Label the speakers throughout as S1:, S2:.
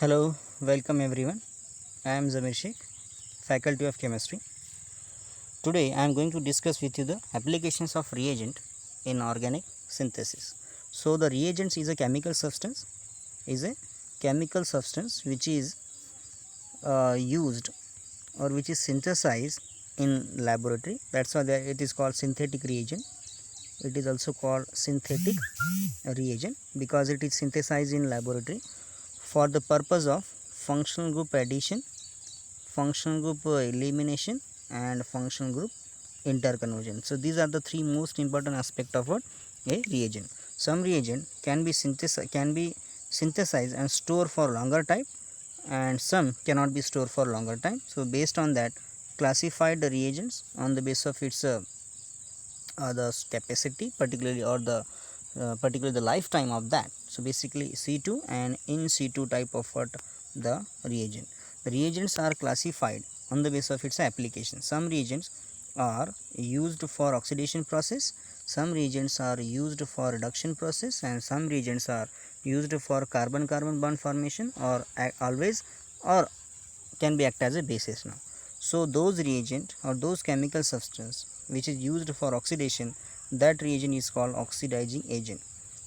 S1: Hello, welcome everyone. I am Zamir Sheikh, Faculty of Chemistry. Today I am going to discuss with you the applications of reagent in organic synthesis. So the reagents is a chemical substance which is used or which is synthesized in laboratory. That's why it is called synthetic reagent. It is also called synthetic reagent because it is synthesized in laboratory for the purpose of functional group addition, functional group elimination, and functional group interconversion. So these are the three most important aspect of what a reagent. Some reagent can be synthesized and stored for longer time, and some cannot be stored for longer time. So based on that, classified the reagents on the basis of its the capacity, particularly the lifetime of that. So basically C2 and in situ type of what the reagent. The reagents are classified on the basis of its application. Some reagents are used for oxidation process, some reagents are used for reduction process, and some reagents are used for carbon carbon bond formation, or always, or can be act as a basis now. So those reagent or those chemical substance which is used for oxidation, that reagent is called oxidizing agent.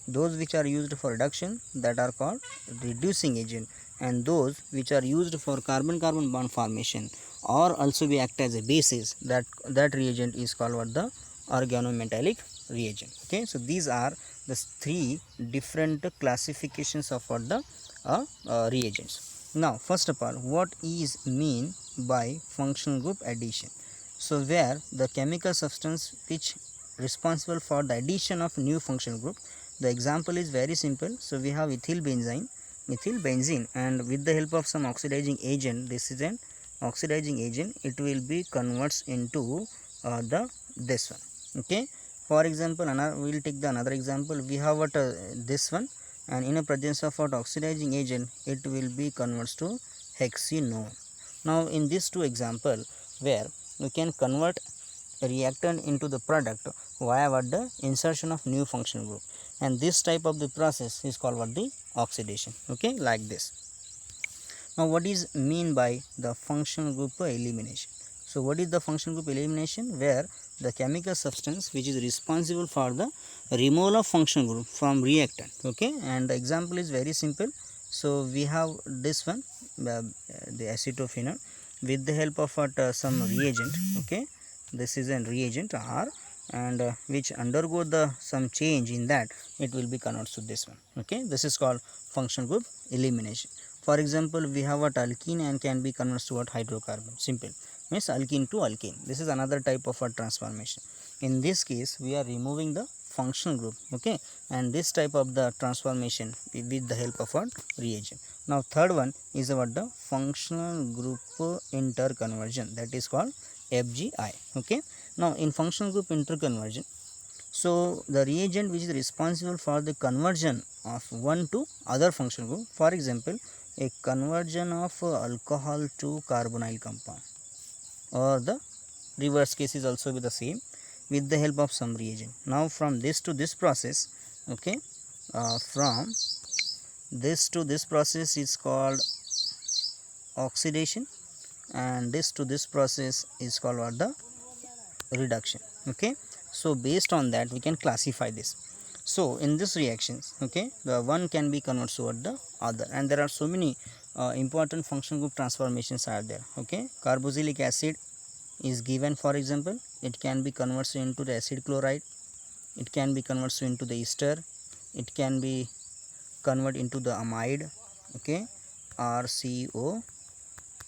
S1: Those which are used for reduction, that are called reducing agent, and those which are used for carbon carbon bond formation or also be act as a basis, that reagent is called what the organometallic reagent. Okay, so these are the three different classifications of what the reagents. Now first of all, what is mean by functional group addition? So where the chemical substance which responsible for the addition of new functional group. The example is very simple. So we have methyl benzene, and with the help of some oxidizing agent, this is an oxidizing agent, it will be converts into the this one. Okay, for example, we will take the another example. We have what this one, and in a presence of what oxidizing agent, it will be converts to hexenone. Now in these two example, where we can convert reactant into the product via what the insertion of new functional group, and this type of the process is called what the oxidation. Okay, like this. Now what is mean by the functional group elimination? So what is the functional group elimination? Where the chemical substance which is responsible for the removal of functional group from reactant. Okay, and the example is very simple. So we have this one, the acetophenol, with the help of what some reagent. Okay, this is a reagent R, and which undergo the some change in that, it will be converted to this one. Okay, this is called functional group elimination. For example, we have what alkene and can be converted to what hydrocarbon. Simple, means alkene to alkane. This is another type of a transformation. In this case, we are removing the functional group. Okay, and this type of the transformation with the help of what reagent. Now third one is what the functional group interconversion, that is called FGI. Okay, now in functional group interconversion, so the reagent which is responsible for the conversion of one to other functional group, for example, a conversion of alcohol to carbonyl compound, or the reverse case is also be the same, with the help of some reagent. Now from this to this process, okay, from this to this process is called oxidation, and this to this process is called what the reduction. Okay, so based on that we can classify this. So in this reactions, okay, the one can be converted toward the other, and there are so many important functional group transformations are there. Okay, carboxylic acid is given, for example, it can be converted into the acid chloride, it can be converted into the ester, it can be converted into the amide. Okay, RCO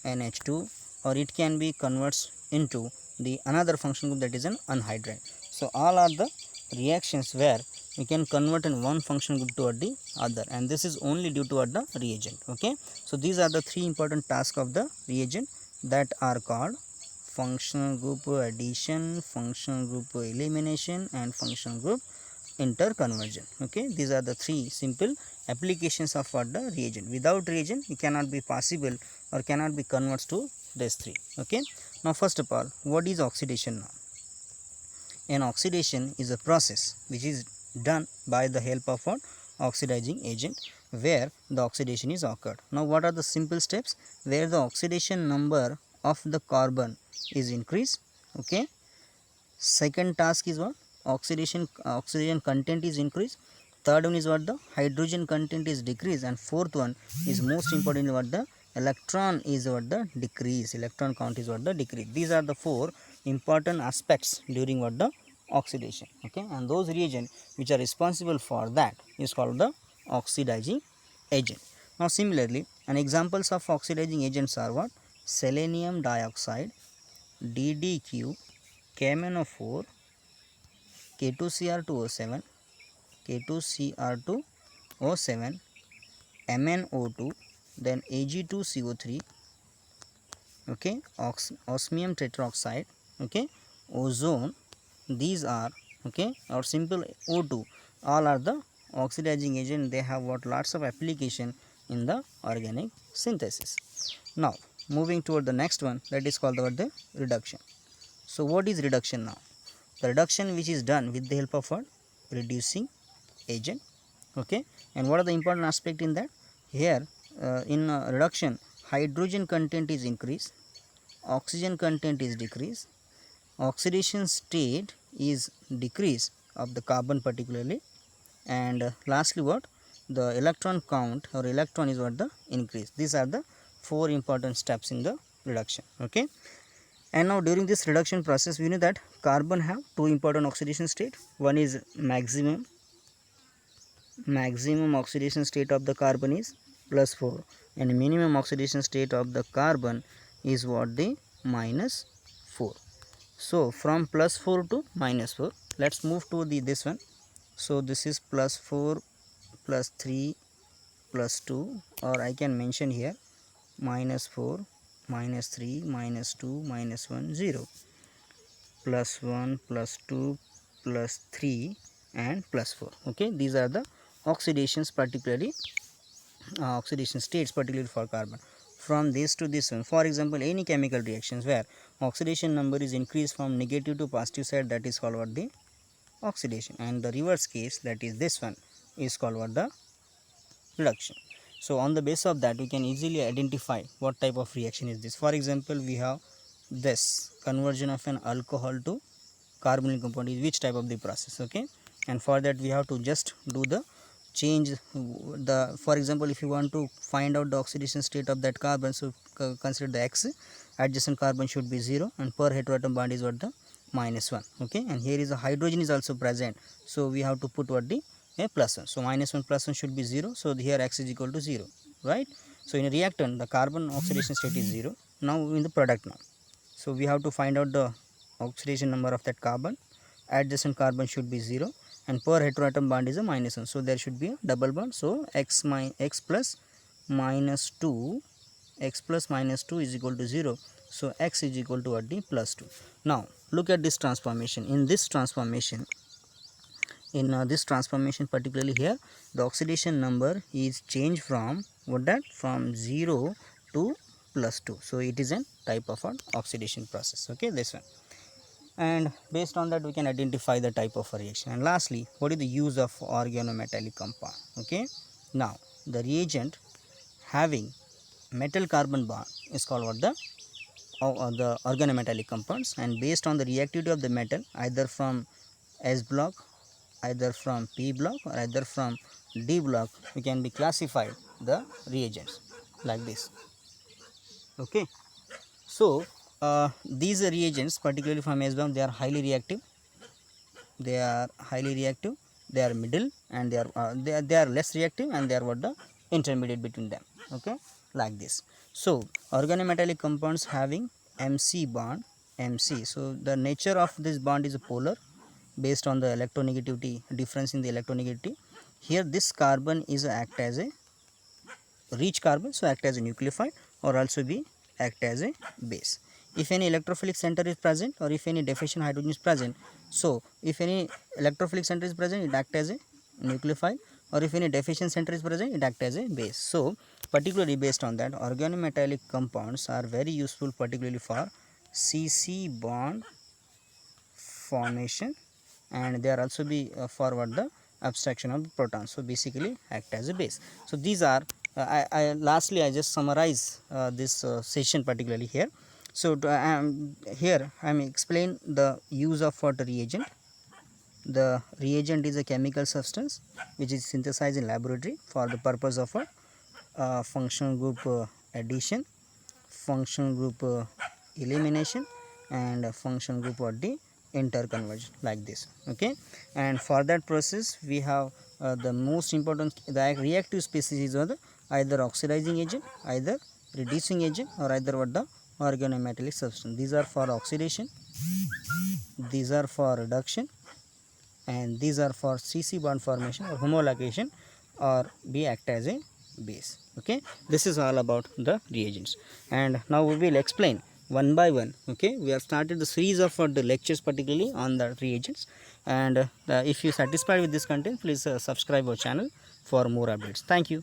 S1: NH2, or it can be converts into the another functional group, that is an anhydride. So all are the reactions where we can convert in one functional group toward the other, and this is only due to the reagent. Okay, so these are the three important tasks of the reagent that are called functional group addition, functional group elimination, and functional group interconversion. Okay, these are the three simple applications of what the reagent. Without reagent it cannot be possible or cannot be converted to these three. Okay, now first of all, what is oxidation? Now an oxidation is a process which is done by the help of what oxidizing agent, where the oxidation is occurred. Now what are the simple steps where the oxidation number of the carbon is increased? Okay, second task is what? Oxygen content is increased. Third one is what? The hydrogen content is decreased. And fourth one is most important, what? The electron is what? The decrease. Electron count is what? The decrease. These are the four important aspects during what? The oxidation. Okay, and those reagents which are responsible for that is called the oxidizing agent. Now similarly, and examples of oxidizing agents are what? Selenium dioxide, DDQ, KMnO4, K2Cr2O7, K2Cr2O7, MnO2, then Ag2CO3, okay, osmium tetroxide, okay, ozone. These are, okay, or simple O2. All are the oxidizing agent. They have what? Lots of application in the organic synthesis. Now moving toward the next one, that is called the reduction. So what is reduction now? The reduction which is done with the help of what? Reducing agent. Okay, and what are the important aspect in that? Here in reduction, hydrogen content is increased, oxygen content is decreased, oxidation state is decreased of the carbon particularly, and lastly what? The electron count or electron is what? The increase. These are the four important steps in the reduction. Okay, and now during this reduction process, we know that carbon have two important oxidation state. One is maximum oxidation state of the carbon is +4, and minimum oxidation state of the carbon is what? The -4. So from +4 to -4, let's move to this one. So this is +4 +3 +2, or I can mention here -4 -3 -2 -1 0, +1 +2 +3 and +4. Okay, these are the oxidations, particularly oxidation states particularly for carbon. From this to this one, for example, any chemical reactions where oxidation number is increased from negative to positive side, that is called what? The oxidation. And the reverse case, that is this one, is called what? The reduction. So on the basis of that, we can easily identify what type of reaction is this. For example, we have this conversion of an alcohol to carbonyl compound is which type of the process. Okay, and for that we have to just do the change the, for example, if you want to find out the oxidation state of that carbon, so consider the X, adjacent carbon should be 0, and per heteroatom bond is what? The -1. Okay, and here is a hydrogen is also present, so we have to put what? The +1. So -1 +1 should be 0, so here X is equal to 0, right? So in a reactant, the carbon oxidation state is 0. Now in the product now, so we have to find out the oxidation number of that carbon. Adjacent carbon should be 0, and per heteroatom bond is a -1, so there should be a double bond. So x plus -2, x plus -2 is equal to 0, so x is equal to what? The +2. Now look at this transformation. In this transformation, particularly here, the oxidation number is changed from what? That from 0 to +2. So it is a type of an oxidation process. Okay, this one. And based on that, we can identify the type of a reaction. And lastly, what is the use of organometallic compound? Okay, now the reagent having metal carbon bond is called what? The organometallic compounds. And based on the reactivity of the metal, either from S block, either from P block, or either from D block, we can be classified the reagents like this. Okay, so these reagents, particularly from S block, they are highly reactive. They are middle, and they are less reactive, and they are what? The intermediate between them. Okay, like this. So organometallic compounds having MC bond, MC. So the nature of this bond is polar, based on the electronegativity, difference in the electronegativity. Here this carbon is act as a rich carbon, so act as a nucleophile, or also be act as a base. If any electrophilic center is present, or if any deficient hydrogen is present, so if any electrophilic center is present, it act as a nucleophile, or if any deficient center is present, it act as a base. So particularly based on that, organometallic compounds are very useful, particularly for CC bond formation, and they are also be for what? The abstraction of the proton, so basically act as a base. So these are lastly I just summarize this session particularly here. So here I am explain the use of what reagent. The reagent is a chemical substance which is synthesized in laboratory for the purpose of a functional group addition, functional group elimination, and functional group or the interconversion, like this. Okay, and for that process we have the most important, the reactive species is either oxidizing agent, either reducing agent, or either what the organometallic substance. These are for oxidation, these are for reduction, and these are for CC bond formation or homologation, or be act as a base. Okay, this is all about the reagents, and now we will explain one by one. Okay, we have started the series of the lectures particularly on the reagents, and if you satisfied with this content, please subscribe our channel for more updates. Thank you.